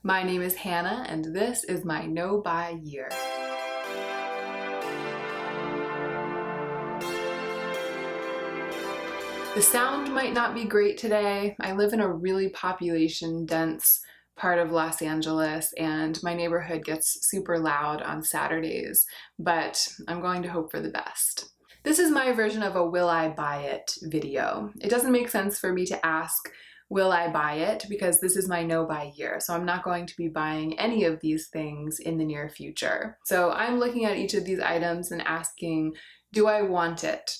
My name is Hannah and this is my no-buy year. The sound might not be great today. I live in a really population-dense part of Los Angeles and my neighborhood gets super loud on Saturdays, but I'm going to hope for the best. This is my version of a will I buy it video. It doesn't make sense for me to ask, will I buy it? Because this is my no-buy year, so I'm not going to be buying any of these things in the near future. So I'm looking at each of these items and asking, do I want it?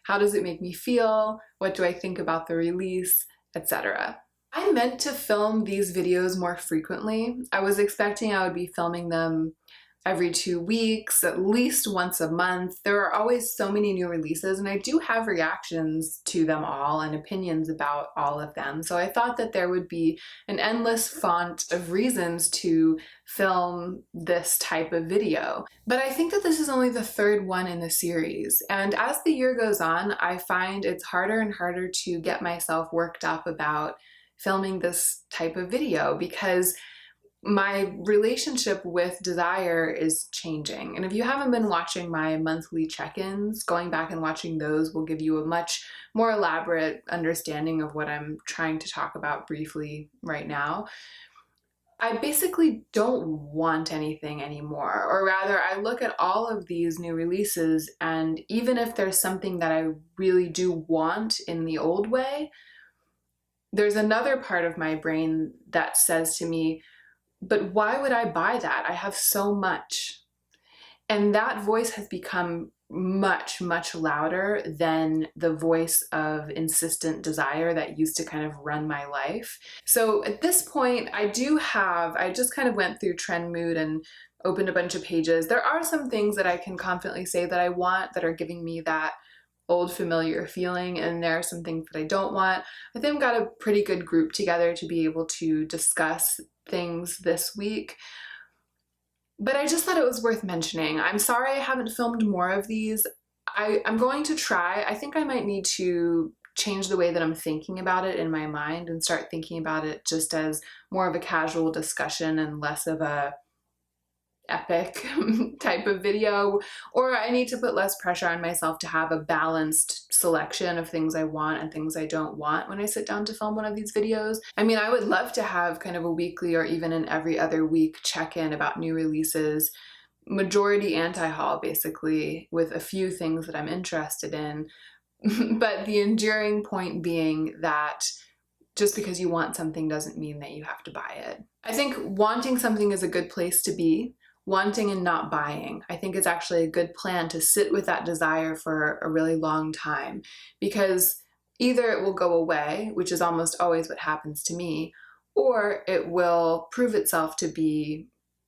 How does it make me feel? What do I think about the release, etc. I meant to film these videos more frequently. I was expecting I would be filming them every 2 weeks, at least once a month. There are always so many new releases and I do have reactions to them all and opinions about all of them. So I thought that there would be an endless font of reasons to film this type of video. But I think that this is only the third one in the series. And as the year goes on, I find it's harder and harder to get myself worked up about filming this type of video because my relationship with desire is changing. And if you haven't been watching my monthly check-ins, going back and watching those will give you a much more elaborate understanding of what I'm trying to talk about briefly right now. I basically don't want anything anymore, or rather I look at all of these new releases and even if there's something that I really do want in the old way, there's another part of my brain that says to me, but why would I buy that? I have so much. And that voice has become much, much louder than the voice of insistent desire that used to kind of run my life. So at this point, I just kind of went through Trend Mood and opened a bunch of pages. There are some things that I can confidently say that I want that are giving me that old familiar feeling, and there are some things that I don't want. I think I've got a pretty good group together to be able to discuss things this week, but I just thought it was worth mentioning. I'm sorry I haven't filmed more of these. I'm going to try. I think I might need to change the way that I'm thinking about it in my mind and start thinking about it just as more of a casual discussion and less of a epic type of video, or I need to put less pressure on myself to have a balanced selection of things I want and things I don't want when I sit down to film one of these videos. I mean, I would love to have kind of a weekly or even an every other week check-in about new releases, majority anti-haul basically, with a few things that I'm interested in. But the enduring point being that just because you want something doesn't mean that you have to buy it. I think wanting something is a good place to be. Wanting and not buying. I think it's actually a good plan to sit with that desire for a really long time, because either it will go away, which is almost always what happens to me, or it will prove itself to be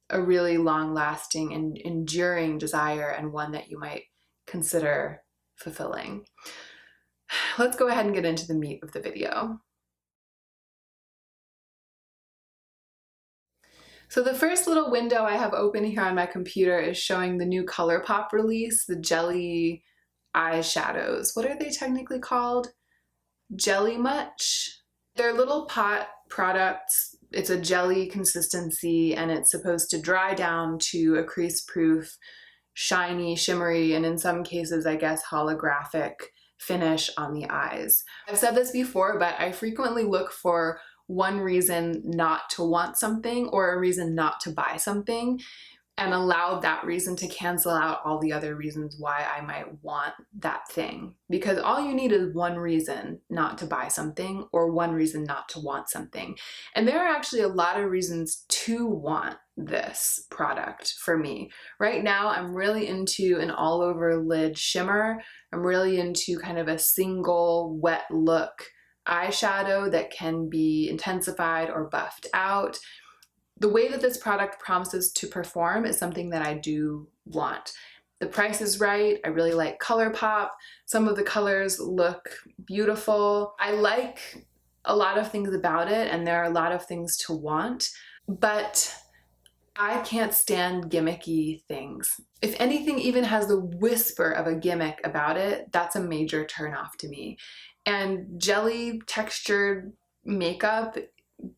a really long-lasting and enduring desire and one that you might consider fulfilling. Let's go ahead and get into the meat of the video. So the first little window I have open here on my computer is showing the new ColourPop release, the jelly eyeshadows. What are they technically called? Jelly Much? They're little pot products. It's a jelly consistency and it's supposed to dry down to a crease-proof, shiny, shimmery, and in some cases, I guess, holographic finish on the eyes. I've said this before, but I frequently look for one reason not to want something or a reason not to buy something and allow that reason to cancel out all the other reasons why I might want that thing. Because all you need is one reason not to buy something or one reason not to want something. And there are actually a lot of reasons to want this product for me. Right now, I'm really into an all over lid shimmer. I'm really into kind of a single wet look eyeshadow that can be intensified or buffed out. The way that this product promises to perform is something that I do want. The price is right. I really like ColourPop. Some of the colors look beautiful. I like a lot of things about it and there are a lot of things to want, but I can't stand gimmicky things. If anything even has the whisper of a gimmick about it, that's a major turnoff to me. And jelly textured makeup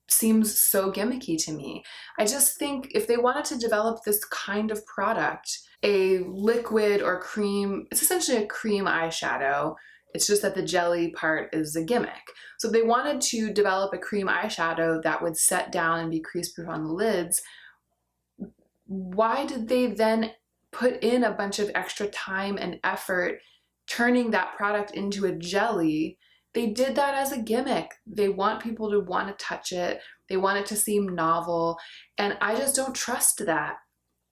seems so gimmicky to me. I just think if they wanted to develop this kind of product, a liquid or cream, it's essentially a cream eyeshadow. It's just that the jelly part is a gimmick. So if they wanted to develop a cream eyeshadow that would set down and be crease-proof on the lids, why did they then put in a bunch of extra time and effort turning that product into a jelly? They did that as a gimmick. They want people to want to touch it. They want it to seem novel. And I just don't trust that.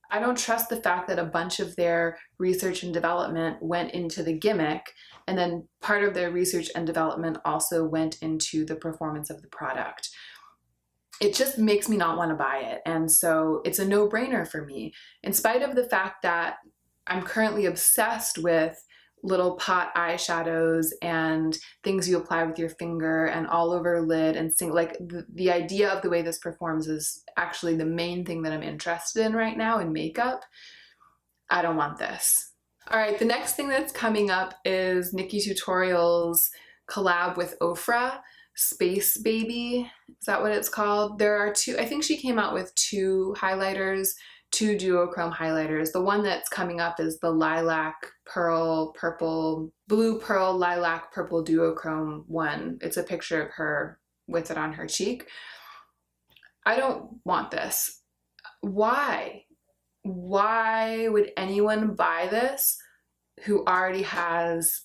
I don't trust the fact that a bunch of their research and development went into the gimmick, and then part of their research and development also went into the performance of the product. It just makes me not want to buy it. And so it's a no-brainer for me. In spite of the fact that I'm currently obsessed with little pot eyeshadows and things you apply with your finger and all over lid and like the idea of the way this performs is actually the main thing that I'm interested in right now in makeup. I don't want this. All right, the next thing that's coming up is NikkieTutorials collab with Ofra, Space Baby. Is that what it's called? There are two, I think she came out with two highlighters, two duochrome highlighters. The one that's coming up is the lilac, pearl, purple, blue, pearl, lilac, purple duochrome one. It's a picture of her with it on her cheek. I don't want this. Why? Why would anyone buy this who already has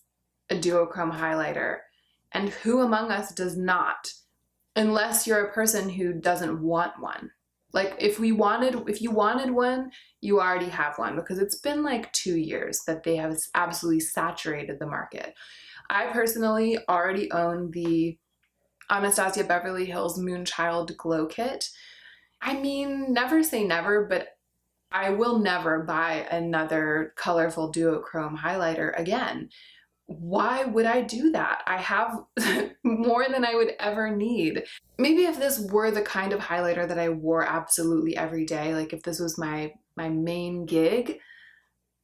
a duochrome highlighter? And who among us does not? Unless you're a person who doesn't want one. Like if you wanted one, you already have one, because it's been like 2 years that they have absolutely saturated the market. I personally already own the Anastasia Beverly Hills Moonchild Glow Kit. I mean, never say never, but I will never buy another colorful duochrome highlighter again. Why would I do that? I have more than I would ever need. Maybe if this were the kind of highlighter that I wore absolutely every day, like if this was my main gig,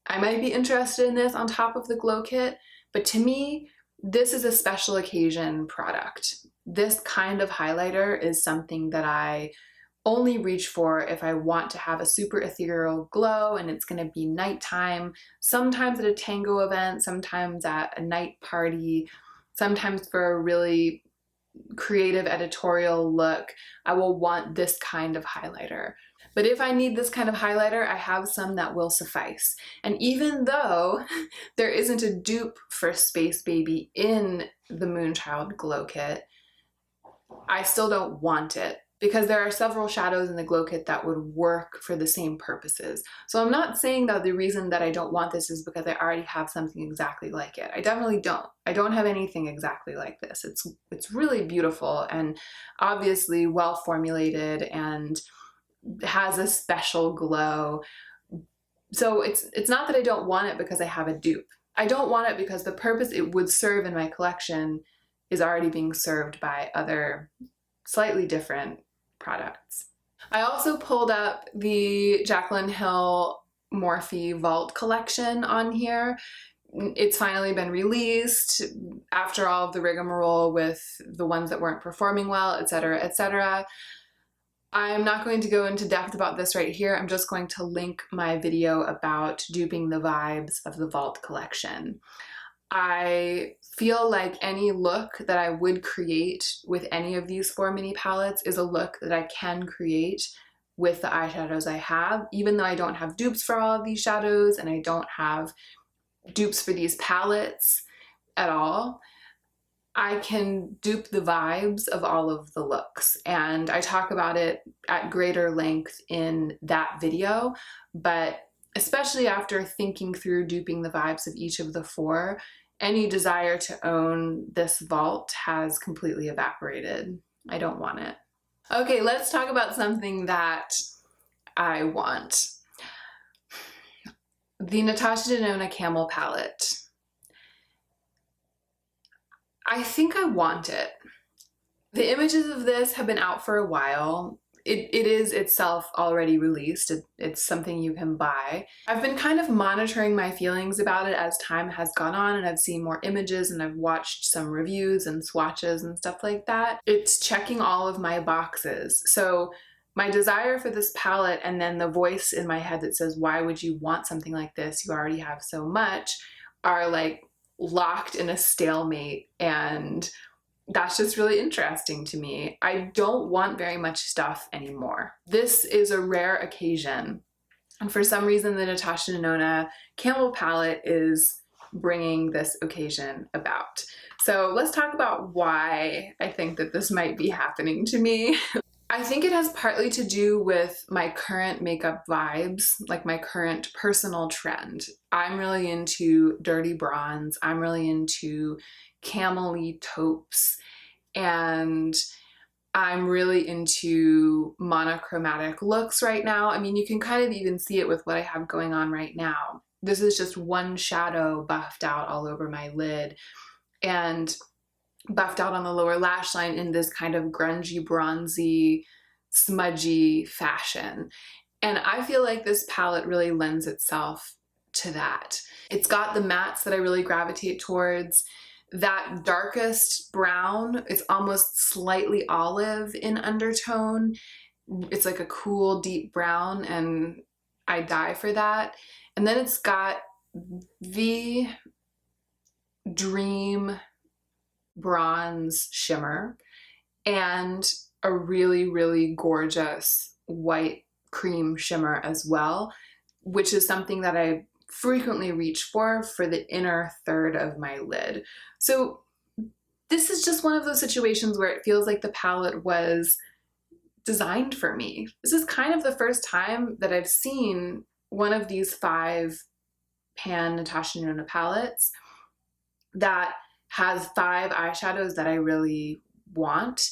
I might be interested in this on top of the Glow Kit. But to me, this is a special occasion product. This kind of highlighter is something that I only reach for if I want to have a super ethereal glow and it's going to be nighttime, sometimes at a tango event, sometimes at a night party, sometimes for a really creative editorial look. I will want this kind of highlighter. But if I need this kind of highlighter, I have some that will suffice. And even though there isn't a dupe for Space Baby in the Moonchild Glow Kit, I still don't want it, because there are several shadows in the Glow Kit that would work for the same purposes. So I'm not saying that the reason that I don't want this is because I already have something exactly like it. I definitely don't. I don't have anything exactly like this. It's really beautiful and obviously well formulated and has a special glow. So it's not that I don't want it because I have a dupe. I don't want it because the purpose it would serve in my collection is already being served by other slightly different products. I also pulled up the Jaclyn Hill Morphe Vault collection on here. It's finally been released after all of the rigmarole with the ones that weren't performing well, etc., etc. I'm not going to go into depth about this right here. I'm just going to link my video about duping the vibes of the Vault collection. I feel like any look that I would create with any of these 4 mini palettes is a look that I can create with the eyeshadows I have, even though I don't have dupes for all of these shadows and I don't have dupes for these palettes at all. I can dupe the vibes of all of the looks, and I talk about it at greater length in that video, but especially after thinking through duping the vibes of each of the 4, any desire to own this vault has completely evaporated. I don't want it. Okay, let's talk about something that I want. The Natasha Denona Camel palette. I think I want it. The images of this have been out for a while. it is itself already released. It's something you can buy. I've been kind of monitoring my feelings about it as time has gone on, and I've seen more images and I've watched some reviews and swatches and stuff like that. It's checking all of my boxes. So my desire for this palette and then the voice in my head that says, why would you want something like this? You already have so much, are like locked in a stalemate, and that's just really interesting to me. I don't want very much stuff anymore. This is a rare occasion, and for some reason the Natasha Denona Camel palette is bringing this occasion about. So let's talk about why I think that this might be happening to me. I think it has partly to do with my current makeup vibes, like my current personal trend. I'm really into dirty bronze. I'm really into camel-y taupes, and I'm really into monochromatic looks right now. I mean, you can kind of even see it with what I have going on right now. This is just one shadow buffed out all over my lid and buffed out on the lower lash line in this kind of grungy, bronzy, smudgy fashion. And I feel like this palette really lends itself to that. It's got the mattes that I really gravitate towards. That darkest brown, it's almost slightly olive in undertone. It's like a cool, deep brown, and I die for that. And then it's got the Dream bronze shimmer and a really, really gorgeous white cream shimmer as well, which is something that I frequently reach for the inner third of my lid. So this is just one of those situations where it feels like the palette was designed for me. This is kind of the first time that I've seen one of these 5 pan Natasha Denona palettes that has 5 eyeshadows that I really want.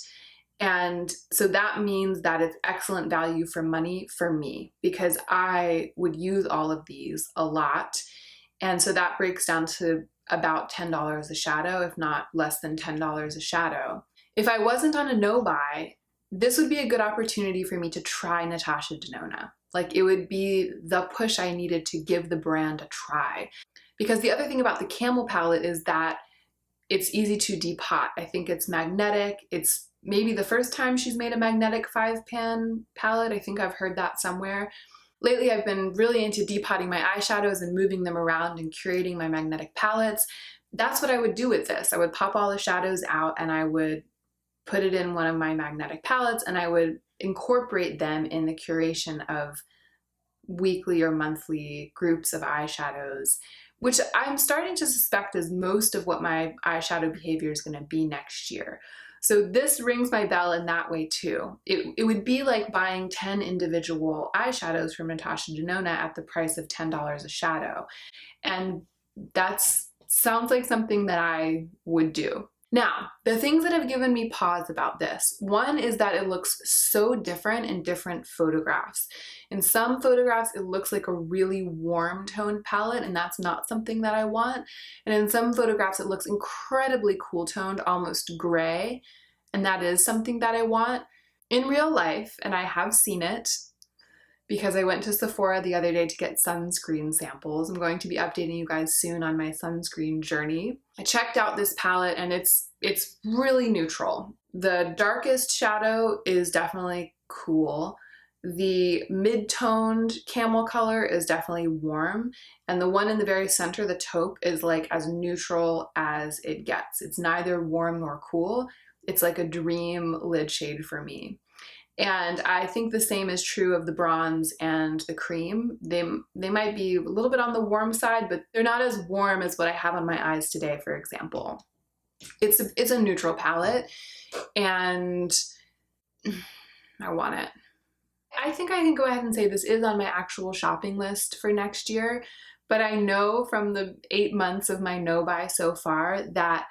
And so that means that it's excellent value for money for me, because I would use all of these a lot. And so that breaks down to about $10 a shadow, if not less than $10 a shadow. If I wasn't on a no-buy, this would be a good opportunity for me to try Natasha Denona. Like, it would be the push I needed to give the brand a try. Because the other thing about the Camel palette is that it's easy to depot. I think it's magnetic. It's maybe the first time she's made a magnetic 5-pan palette. I think I've heard that somewhere. Lately, I've been really into depotting my eyeshadows and moving them around and curating my magnetic palettes. That's what I would do with this. I would pop all the shadows out and I would put it in one of my magnetic palettes, and I would incorporate them in the curation of weekly or monthly groups of eyeshadows, which I'm starting to suspect is most of what my eyeshadow behavior is going to be next year. So this rings my bell in that way too. It would be like buying 10 individual eyeshadows from Natasha Denona at the price of $10 a shadow. And that sounds like something that I would do. Now, the things that have given me pause about this, one is that it looks so different in different photographs. In some photographs, it looks like a really warm toned palette, and that's not something that I want. And in some photographs, it looks incredibly cool toned, almost gray, and that is something that I want. In real life, and I have seen it, because I went to Sephora the other day to get sunscreen samples. I'm going to be updating you guys soon on my sunscreen journey. I checked out this palette and it's really neutral. The darkest shadow is definitely cool. The mid-toned camel color is definitely warm. And the one in the very center, the taupe, is like as neutral as it gets. It's neither warm nor cool. It's like a dream lid shade for me. And I think the same is true of the bronze and the cream. They might be a little bit on the warm side, but they're not as warm as what I have on my eyes today, for example. It's a neutral palette, and I want it. I think I can go ahead and say this is on my actual shopping list for next year, but I know from the 8 months of my no-buy so far that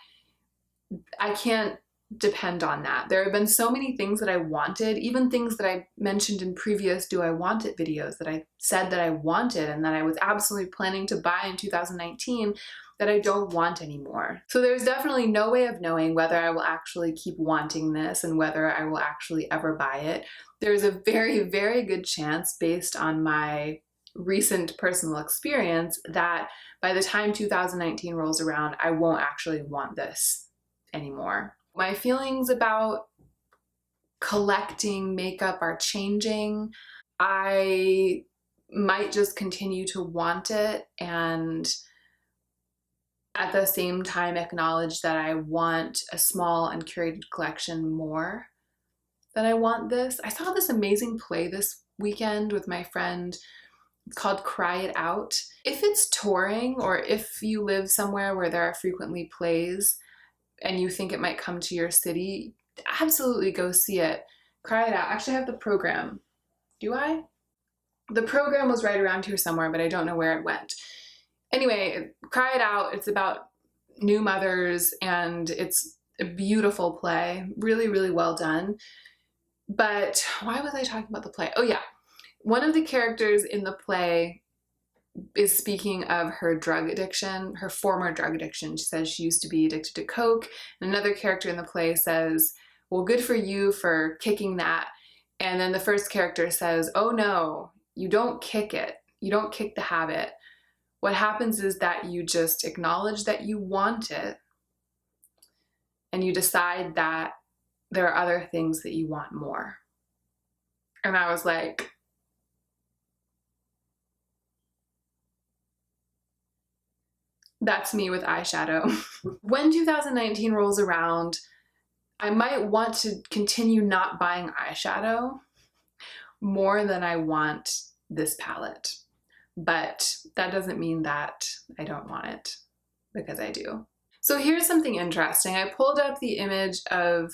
I can't depend on that. There have been so many things that I wanted, even things that I mentioned in previous Do I Want It videos that I said that I wanted and that I was absolutely planning to buy in 2019, that I don't want anymore. So there's definitely no way of knowing whether I will actually keep wanting this and whether I will actually ever buy it. There's a very, very good chance, based on my recent personal experience, that by the time 2019 rolls around, I won't actually want this anymore. My feelings about collecting makeup are changing. I might just continue to want it and at the same time acknowledge that I want a small and curated collection more than I want this. I saw this amazing play this weekend with my friend. It's called Cry It Out. If it's touring, or if you live somewhere where there are frequently plays and you think it might come to your city, absolutely go see it. Cry It Out. Actually, I have the program. Do I? The program was right around here somewhere, but I don't know where it went. Anyway, Cry It Out. It's about new mothers, and it's a beautiful play. Really, really well done. But why was I talking about the play? Oh yeah. One of the characters in the play is speaking of her drug addiction, her former drug addiction. She says she used to be addicted to coke. And another character in the play says, well, good for you for kicking that. And then the first character says, oh no, you don't kick it. You don't kick the habit. What happens is that you just acknowledge that you want it, and you decide that there are other things that you want more. And I was like, that's me with eyeshadow. When 2019 rolls around, I might want to continue not buying eyeshadow more than I want this palette. But that doesn't mean that I don't want it, because I do. So here's something interesting. I pulled up the image of,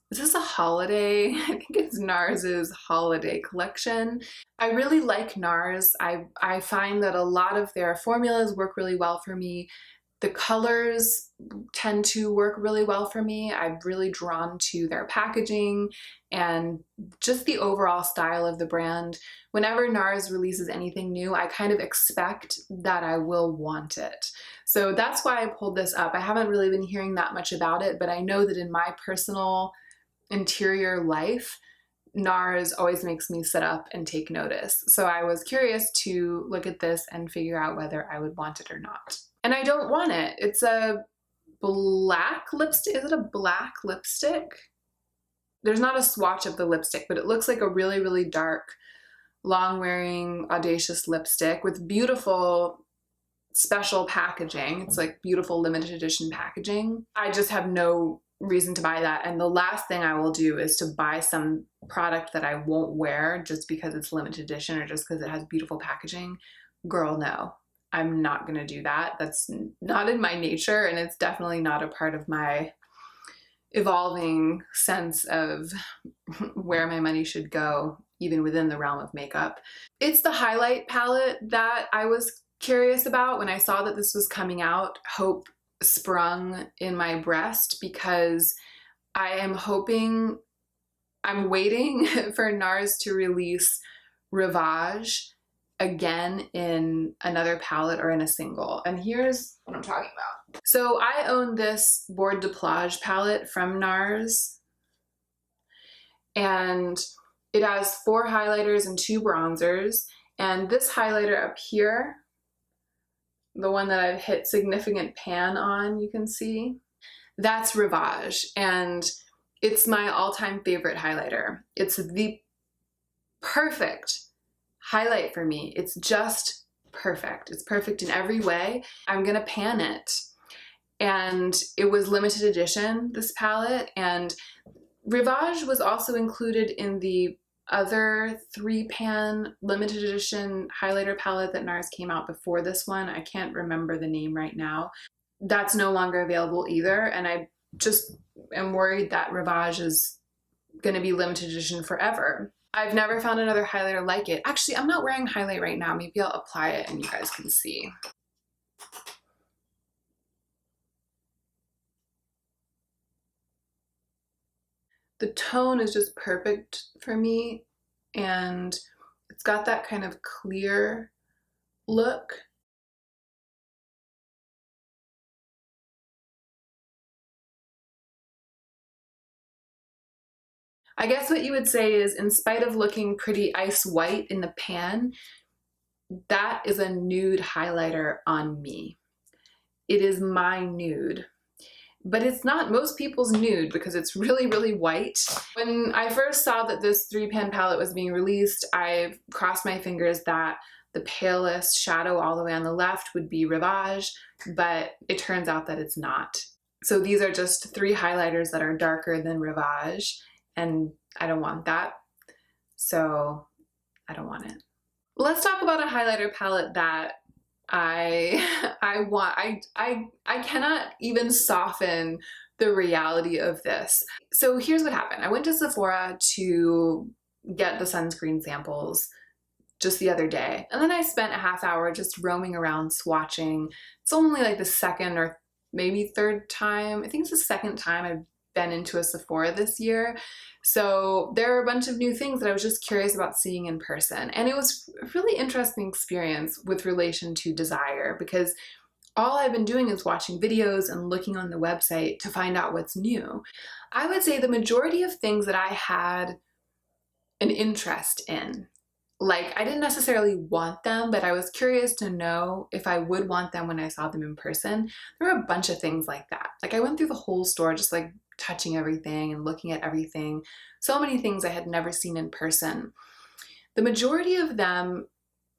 is this a holiday? I think it's NARS's Holiday Collection. I really like NARS. I find that a lot of their formulas work really well for me. The colors tend to work really well for me. I'm really drawn to their packaging and just the overall style of the brand. Whenever NARS releases anything new, I kind of expect that I will want it. So that's why I pulled this up. I haven't really been hearing that much about it, but I know that in my personal interior life, NARS always makes me sit up and take notice. So I was curious to look at this and figure out whether I would want it or not. And I don't want it. It's a black lipstick. Is it a black lipstick? There's not a swatch of the lipstick, but it looks like a really, really dark, long-wearing, audacious lipstick with beautiful special packaging. It's like beautiful limited edition packaging. I just have no reason to buy that, and the last thing I will do is to buy some product that I won't wear just because it's limited edition or just because it has beautiful packaging. Girl, no. I'm not gonna do that. That's not in my nature, and it's definitely not a part of my evolving sense of where my money should go, even within the realm of makeup. It's the highlight palette that I was curious about when I saw that this was coming out. Hope sprung in my breast, because I am hoping, I'm waiting for NARS to release Rivage again in another palette or in a single. And here's what I'm talking about. So I own this Bord de Plage palette from NARS, and it has 4 highlighters and 2 bronzers. And this highlighter up here, the one that I've hit significant pan on, you can see, that's Rivage, and it's my all-time favorite highlighter. It's the perfect highlight for me. It's just perfect. It's perfect in every way. I'm gonna pan it. And it was limited edition, this palette, and Rivage was also included in the other 3-pan limited edition highlighter palette that NARS came out before this one. I can't remember the name right now. That's no longer available either, and I just am worried that Rivage is gonna be limited edition forever. I've never found another highlighter like it. Actually, I'm not wearing highlight right now. Maybe I'll apply it and you guys can see. The tone is just perfect for me, and it's got that kind of clear look. I guess what you would say is, in spite of looking pretty ice white in the pan, that is a nude highlighter on me. It is my nude. But it's not most people's nude because it's really, really white. When I first saw that this 3-pan palette was being released, I crossed my fingers that the palest shadow all the way on the left would be Rivage, but it turns out that it's not. So these are just 3 highlighters that are darker than Rivage, and I don't want that, so I don't want it. Let's talk about a highlighter palette that I want. I cannot even soften the reality of this. So here's what happened. I went to Sephora to get the sunscreen samples just the other day, and then I spent a half hour just roaming around swatching. It's only like the second or maybe third time, I think it's the second time I've been into a Sephora this year. So there are a bunch of new things that I was just curious about seeing in person. And it was a really interesting experience with relation to desire, because all I've been doing is watching videos and looking on the website to find out what's new. I would say the majority of things that I had an interest in, like I didn't necessarily want them, but I was curious to know if I would want them when I saw them in person. There were a bunch of things like that. Like I went through the whole store just like touching everything and looking at everything. So many things I had never seen in person. The majority of them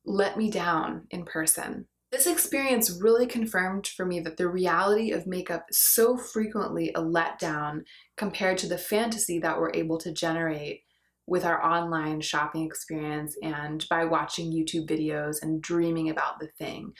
let me down in person. This experience really confirmed for me that the reality of makeup is so frequently a letdown compared to the fantasy that we're able to generate with our online shopping experience and by watching YouTube videos and dreaming about the thing.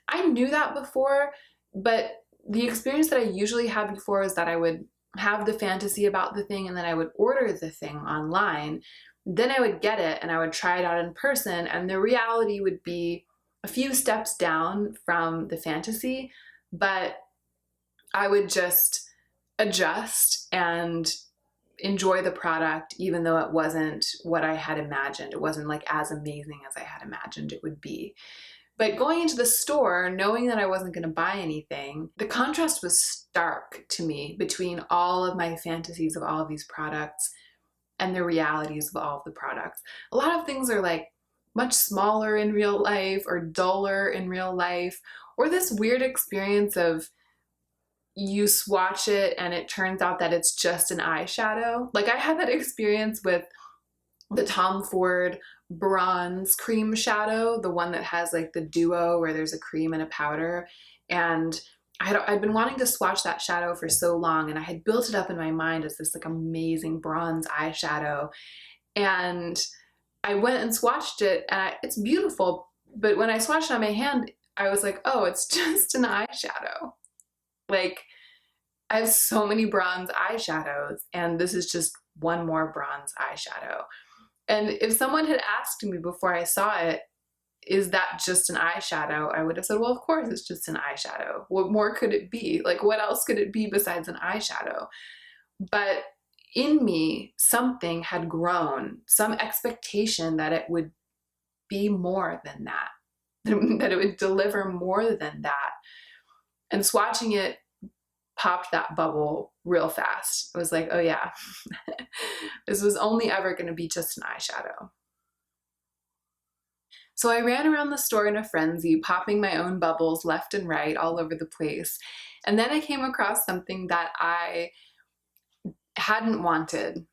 I knew that before, but the experience that I usually had before is that I would have the fantasy about the thing and then I would order the thing online. Then I would get it and I would try it out in person, and the reality would be a few steps down from the fantasy, but I would just adjust and enjoy the product even though it wasn't what I had imagined. It wasn't like as amazing as I had imagined it would be. But going into the store, knowing that I wasn't going to buy anything, the contrast was stark to me between all of my fantasies of all of these products and the realities of all of the products. A lot of things are like much smaller in real life or duller in real life, or this weird experience of you swatch it and it turns out that it's just an eyeshadow. Like I had that experience with the Tom Ford bronze cream shadow, the one that has like the duo where there's a cream and a powder. And I'd been wanting to swatch that shadow for so long, and I had built it up in my mind as this like amazing bronze eyeshadow. And I went and swatched it, and it's beautiful. But when I swatched it on my hand, I was like, oh, it's just an eyeshadow. Like, I have so many bronze eyeshadows, and this is just one more bronze eyeshadow. And if someone had asked me before I saw it, is that just an eyeshadow? I would have said, well, of course it's just an eyeshadow. What more could it be? Like, what else could it be besides an eyeshadow? But in me, something had grown, some expectation that it would be more than that, that it would deliver more than that. And swatching it popped that bubble real fast. It was like, oh yeah, this was only ever going to be just an eyeshadow. So I ran around the store in a frenzy, popping my own bubbles left and right all over the place. And then I came across something that I hadn't wanted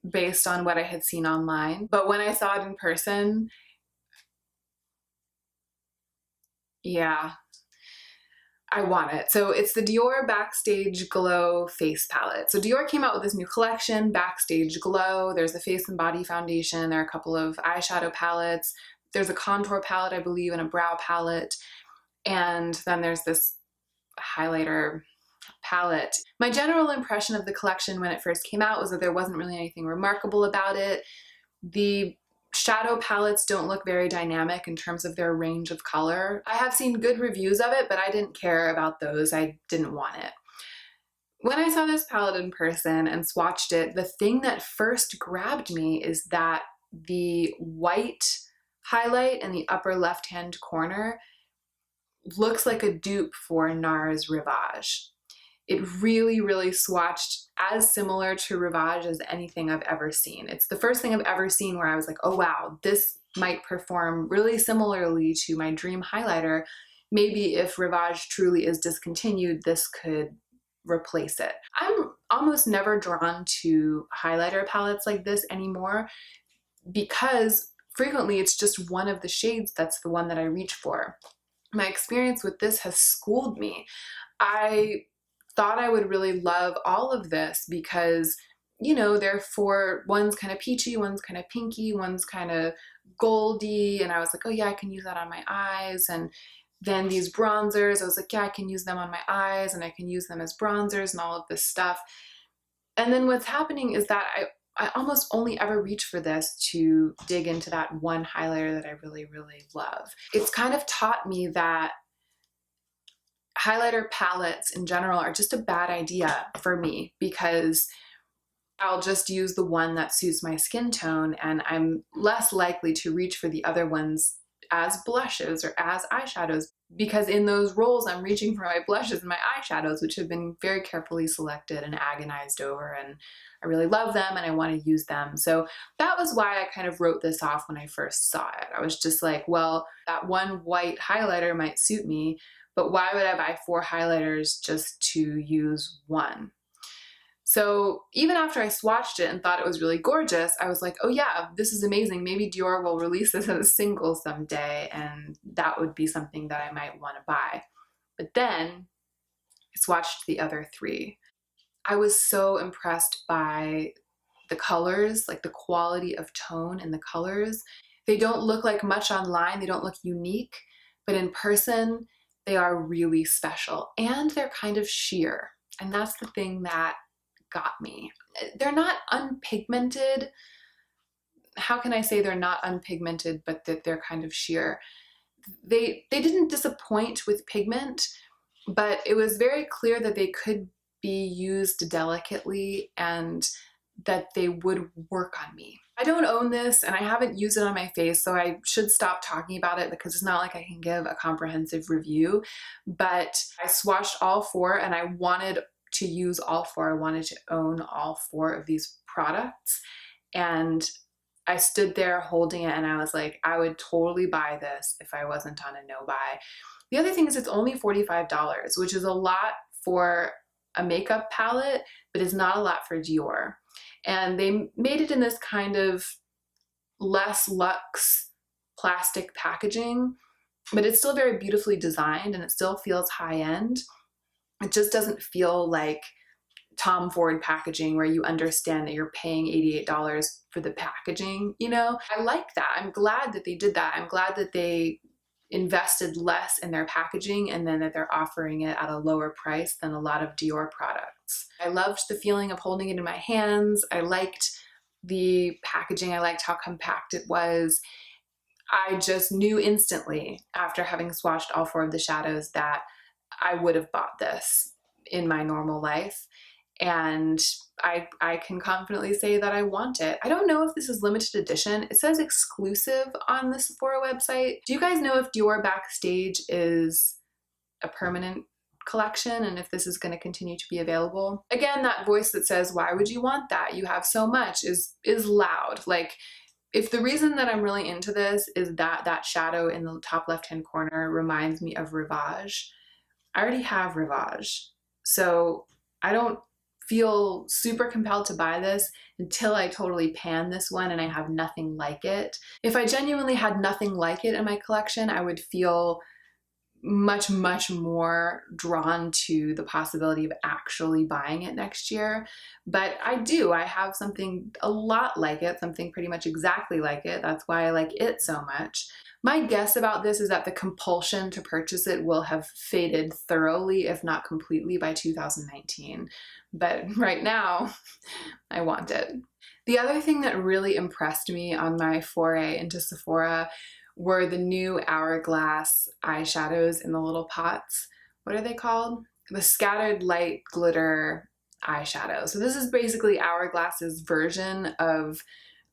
based on what I had seen online. But when I saw it in person, yeah, I want it. So it's the Dior Backstage Glow Face Palette. So Dior came out with this new collection, Backstage Glow. There's a face and body foundation. There are a couple of eyeshadow palettes. There's a contour palette, I believe, and a brow palette. And then there's this highlighter palette. My general impression of the collection when it first came out was that there wasn't really anything remarkable about it. The shadow palettes don't look very dynamic in terms of their range of color. I have seen good reviews of it, but I didn't care about those. I didn't want it. When I saw this palette in person and swatched it, the thing that first grabbed me is that the white highlight in the upper left-hand corner looks like a dupe for NARS Rivage. It really, really swatched as similar to Rivage as anything I've ever seen. It's the first thing I've ever seen where I was like, oh wow, this might perform really similarly to my dream highlighter. Maybe if Rivage truly is discontinued, this could replace it. I'm almost never drawn to highlighter palettes like this anymore because frequently it's just one of the shades that's the one that I reach for. My experience with this has schooled me. I thought I would really love all of this because, you know, one's kind of peachy, one's kind of pinky, one's kind of goldy, and I was like, oh yeah, I can use that on my eyes. And then these bronzers, I was like, yeah, I can use them on my eyes and I can use them as bronzers and all of this stuff. And then what's happening is that I almost only ever reach for this to dig into that one highlighter that I really, really love. It's kind of taught me that highlighter palettes in general are just a bad idea for me because I'll just use the one that suits my skin tone and I'm less likely to reach for the other ones as blushes or as eyeshadows, because in those roles I'm reaching for my blushes and my eyeshadows, which have been very carefully selected and agonized over, and I really love them and I want to use them. So that was why I kind of wrote this off when I first saw it. I was just like, well, that one white highlighter might suit me, but why would I buy 4 highlighters just to use one? So even after I swatched it and thought it was really gorgeous, I was like, oh yeah, this is amazing. Maybe Dior will release this as a single someday, and that would be something that I might want to buy. But then I swatched the other 3. I was so impressed by the colors, like the quality of tone in the colors. They don't look like much online, they don't look unique, but in person, they are really special and they're kind of sheer. And that's the thing that got me. They're not unpigmented. How can I say they're not unpigmented, but that they're kind of sheer? They didn't disappoint with pigment, but it was very clear that they could be used delicately and that they would work on me. I don't own this and I haven't used it on my face, so I should stop talking about it because it's not like I can give a comprehensive review, but I swatched all 4 and I wanted to use all 4. I wanted to own all 4 of these products, and I stood there holding it and I was like, I would totally buy this if I wasn't on a no buy. The other thing is it's only $45, which is a lot for a makeup palette, but it's not a lot for Dior. And they made it in this kind of less luxe plastic packaging, but it's still very beautifully designed and it still feels high end. It just doesn't feel like Tom Ford packaging where you understand that you're paying $88 for the packaging, you know? I like that. I'm glad that they did that. I'm glad that they invested less in their packaging and then that they're offering it at a lower price than a lot of Dior products. I loved the feeling of holding it in my hands. I liked the packaging. I liked how compact it was. I just knew instantly after having swatched all 4 of the shadows that I would have bought this in my normal life. And I can confidently say that I want it. I don't know if this is limited edition. It says exclusive on the Sephora website. Do you guys know if Dior Backstage is a permanent collection and if this is going to continue to be available? Again, that voice that says, why would you want that? You have so much is loud. Like, if the reason that I'm really into this is that shadow in the top left-hand corner reminds me of Rivage, I already have Rivage. So I don't feel super compelled to buy this until I totally pan this one and I have nothing like it. If I genuinely had nothing like it in my collection, I would feel much, much more drawn to the possibility of actually buying it next year. But I do. I have something a lot like it, something pretty much exactly like it. That's why I like it so much. My guess about this is that the compulsion to purchase it will have faded thoroughly, if not completely, by 2019. But right now, I want it. The other thing that really impressed me on my foray into Sephora were the new Hourglass eyeshadows in the little pots. What are they called? The Scattered Light Glitter eyeshadow. So this is basically Hourglass's version of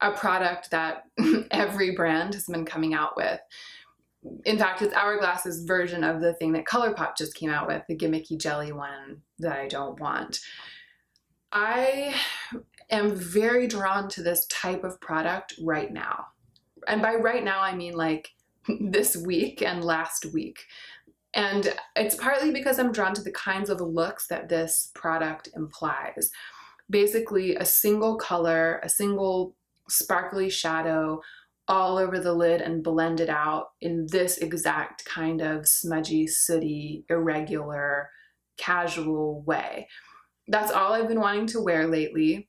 a product that every brand has been coming out with. In fact, it's Hourglass's version of the thing that ColourPop just came out with, the gimmicky jelly one that I don't want. I am very drawn to this type of product right now. And by right now, I mean like this week and last week. And it's partly because I'm drawn to the kinds of looks that this product implies. Basically, a single color, a single sparkly shadow all over the lid and blended out in this exact kind of smudgy, sooty, irregular, casual way. That's all I've been wanting to wear lately.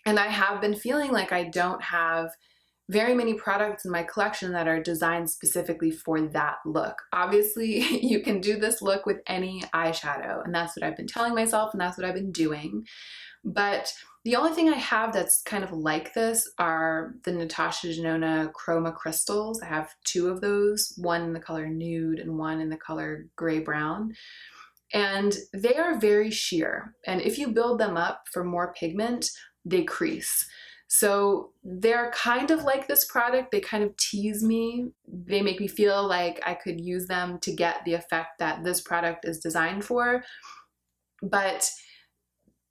And I have been feeling like I don't have very many products in my collection that are designed specifically for that look. Obviously, you can do this look with any eyeshadow, and that's what I've been telling myself, and that's what I've been doing. But the only thing I have that's kind of like this are the Natasha Denona Chroma Crystals. I have 2 of those, one in the color nude and one in the color gray-brown. And they are very sheer. And if you build them up for more pigment, they crease. So they're kind of like this product. They kind of tease me. They make me feel like I could use them to get the effect that this product is designed for. But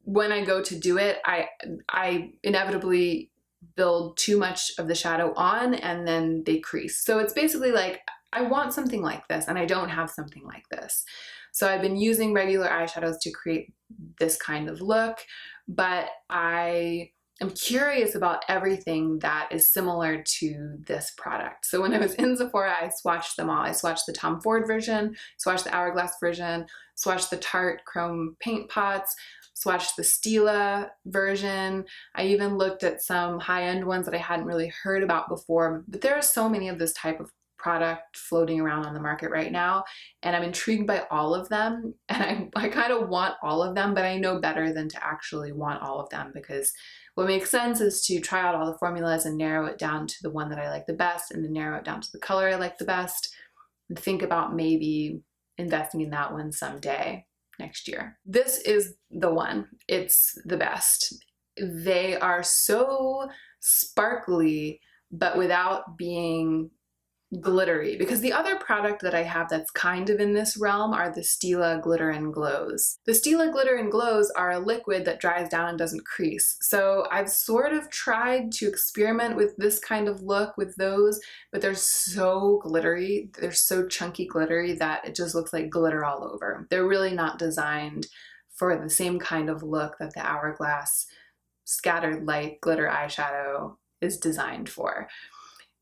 when I go to do it, I inevitably build too much of the shadow on and then they crease. So it's basically like, I want something like this and I don't have something like this. So I've been using regular eyeshadows to create this kind of look, but I am curious about everything that is similar to this product. So when I was in Sephora, I swatched them all. I swatched the Tom Ford version, swatched the Hourglass version, swatched the Tarte Chrome paint pots, swatched the Stila version. I even looked at some high-end ones that I hadn't really heard about before, but there are so many of this type of product floating around on the market right now, and I'm intrigued by all of them, and I kind of want all of them, but I know better than to actually want all of them, because what makes sense is to try out all the formulas and narrow it down to the one that I like the best, and then narrow it down to the color I like the best, and think about maybe investing in that one someday next year. This is the one. It's the best. They are so sparkly, but without being glittery, because the other product that I have that's kind of in this realm are the Stila Glitter and Glows. The Stila Glitter and Glows are a liquid that dries down and doesn't crease. So I've sort of tried to experiment with this kind of look with those, but they're so glittery, they're so chunky glittery that it just looks like glitter all over. They're really not designed for the same kind of look that the Hourglass scattered light glitter eyeshadow is designed for.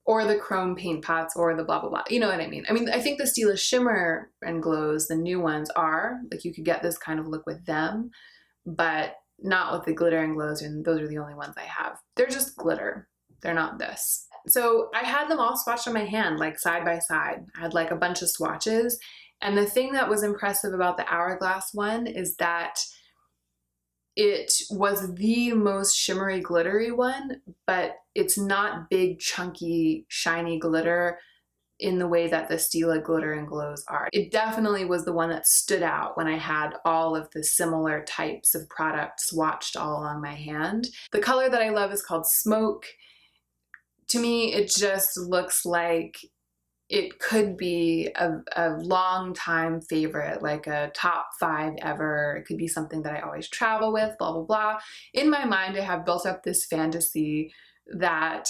Or the chrome paint pots, or the blah, blah, blah. You know what I mean? I mean, I think the Stila Shimmer and Glows, the new ones, are, like, you could get this kind of look with them, but not with the glitter and glows, and those are the only ones I have. They're just glitter. They're not this. So I had them all swatched on my hand, like side by side. I had like a bunch of swatches, and the thing that was impressive about the Hourglass one is that it was the most shimmery, glittery one, but it's not big, chunky, shiny glitter in the way that the Stila Glitter and Glows are. It definitely was the one that stood out when I had all of the similar types of products swatched all along my hand. The color that I love is called Smoke. To me, it just looks like it could be a long time favorite, like a top 5 ever. It could be something that I always travel with, blah, blah, blah. In my mind, I have built up this fantasy that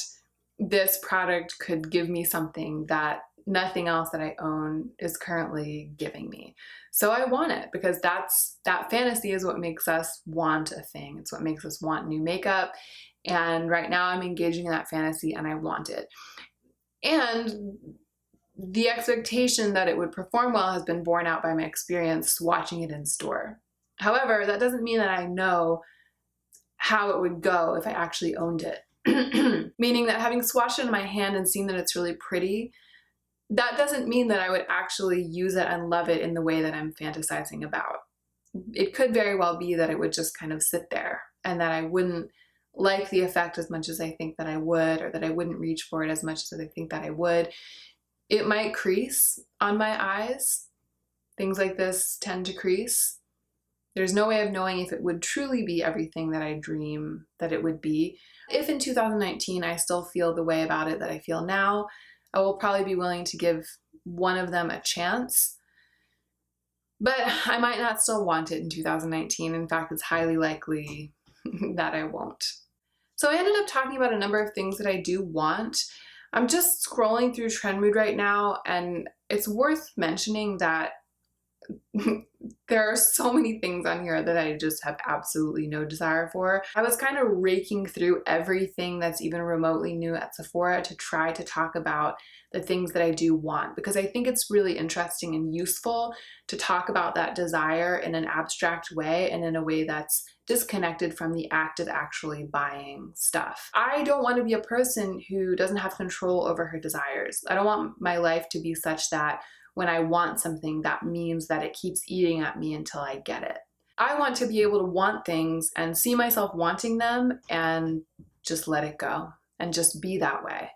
this product could give me something that nothing else that I own is currently giving me. So I want it, because that fantasy is what makes us want a thing. It's what makes us want new makeup. And right now I'm engaging in that fantasy and I want it. And the expectation that it would perform well has been borne out by my experience watching it in store. However, that doesn't mean that I know how it would go if I actually owned it. Meaning that having swatched it in my hand and seen that it's really pretty, that doesn't mean that I would actually use it and love it in the way that I'm fantasizing about. It could very well be that it would just kind of sit there and that I wouldn't like the effect as much as I think that I would, or that I wouldn't reach for it as much as I think that I would. It might crease on my eyes. Things like this tend to crease. There's no way of knowing if it would truly be everything that I dream that it would be. If in 2019 I still feel the way about it that I feel now, I will probably be willing to give one of them a chance. But I might not still want it in 2019. In fact, it's highly likely that I won't. So I ended up talking about a number of things that I do want. I'm just scrolling through Trendmood right now, and it's worth mentioning that there are so many things on here that I just have absolutely no desire for. I was kind of raking through everything that's even remotely new at Sephora to try to talk about the things that I do want, because I think it's really interesting and useful to talk about that desire in an abstract way and in a way that's disconnected from the act of actually buying stuff. I don't want to be a person who doesn't have control over her desires. I don't want my life to be such that when I want something, that means that it keeps eating at me until I get it. I want to be able to want things and see myself wanting them and just let it go and just be that way.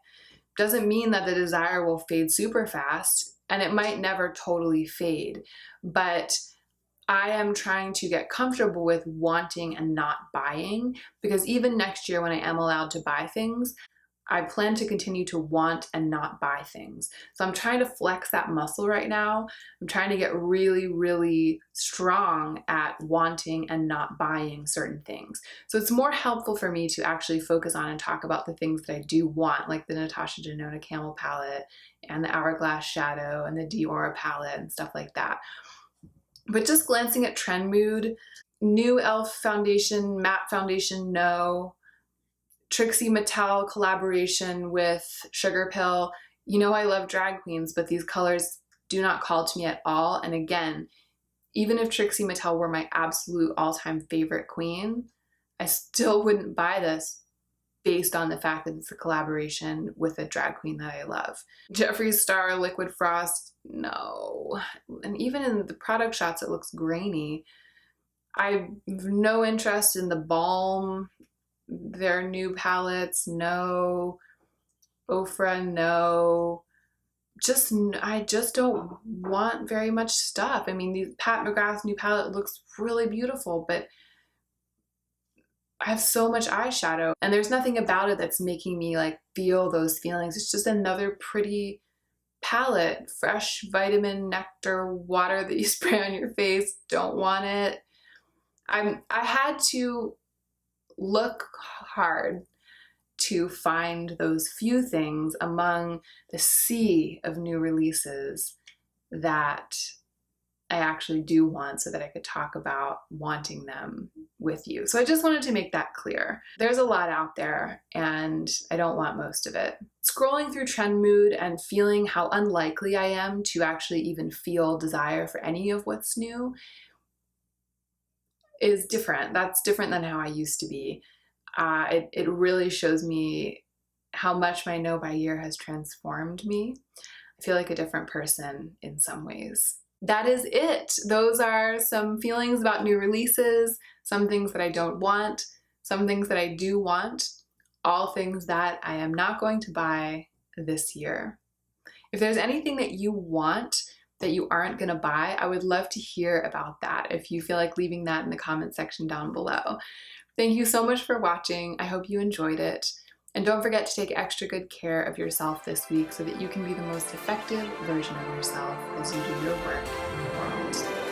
Doesn't mean that the desire will fade super fast, and it might never totally fade, but I am trying to get comfortable with wanting and not buying, because even next year when I am allowed to buy things, I plan to continue to want and not buy things. So I'm trying to flex that muscle right now. I'm trying to get really, really strong at wanting and not buying certain things. So it's more helpful for me to actually focus on and talk about the things that I do want, like the Natasha Denona Camel palette and the Hourglass shadow and the Dior palette and stuff like that. But just glancing at Trendmood, new e.l.f. foundation, matte foundation, no. Trixie Mattel collaboration with Sugar Pill. You know I love drag queens, but these colors do not call to me at all. And again, even if Trixie Mattel were my absolute all-time favorite queen, I still wouldn't buy this based on the fact that it's a collaboration with a drag queen that I love. Jeffree Star Liquid Frost, no. And even in the product shots, it looks grainy. I have no interest in the Balm, their new palettes, no. Ofra, no. I just don't want very much stuff. I mean, Pat McGrath's new palette looks really beautiful, but I have so much eyeshadow and there's nothing about it that's making me like feel those feelings. It's just another pretty palette, fresh vitamin nectar water that you spray on your face. Don't want it. I had to look hard to find those few things among the sea of new releases that I actually do want, so that I could talk about wanting them with you. So I just wanted to make that clear. There's a lot out there and I don't want most of it. Scrolling through Trendmood and feeling how unlikely I am to actually even feel desire for any of what's new is different. That's different than how I used to be. It really shows me how much my No by Year has transformed me. I feel like a different person in some ways. That is it. Those are some feelings about new releases, some things that I don't want, some things that I do want, all things that I am not going to buy this year. If there's anything that you want that you aren't going to buy, I would love to hear about that if you feel like leaving that in the comment section down below. Thank you so much for watching. I hope you enjoyed it. And don't forget to take extra good care of yourself this week so that you can be the most effective version of yourself as you do your work in the world.